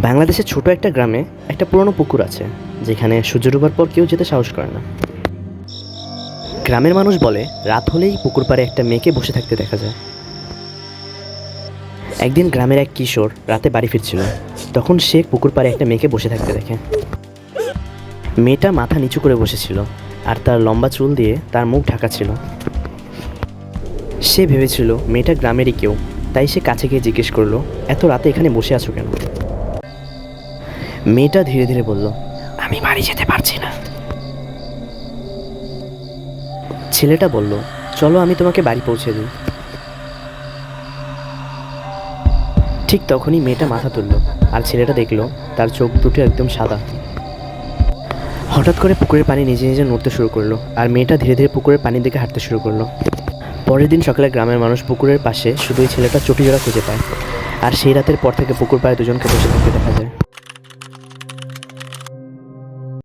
বাংলাদেশের ছোট একটা গ্রামে একটা পুরনো পুকুর আছে, যেখানে সূর্য ডোবার পর কেউ যেতে সাহস করে না। গ্রামের মানুষ বলে রাত হলেই পুকুর পাড়ে একটা মেয়েকে বসে থাকতে দেখা যায়। একদিন গ্রামের এক কিশোর রাতে বাড়ি ফিরছিল, তখন সে পুকুর পাড়ে একটা মেয়েকে বসে থাকতে দেখে। মেয়েটা মাথা নিচু করে বসেছিল, আর তার লম্বা চুল দিয়ে তার মুখ ঢাকা ছিল। সে ভেবেছিল মেয়েটা গ্রামেরই কেউ, তাই সে কাছে গিয়ে জিজ্ঞেস করলো, এত রাতে এখানে বসে আছো কেন? মেয়েটা ধীরে ধীরে বলল, আমি বাড়ি যেতে পারছি না। ছেলেটা বলল, চলো আমি তোমাকে বাড়ি পৌঁছে দিই। ঠিক তখনই মেয়েটা মাথা তুলল, আর ছেলেটা দেখলো তার চোখ দুটো একদম সাদা। হঠাৎ করে পুকুরের পানি নিজে নিজে নড়তে শুরু করলো, আর মেয়েটা ধীরে ধীরে পুকুরের পানির দিকে হাঁটতে শুরু করলো। পরের দিন সকালে গ্রামের মানুষ পুকুরের পাশে শুধু ওই ছেলেটা চটি জোড়া খুঁজে পায়, আর সেই রাতের পর থেকে পুকুর পাড়ে দুজনকে বসে থাকতে দেখা যায়।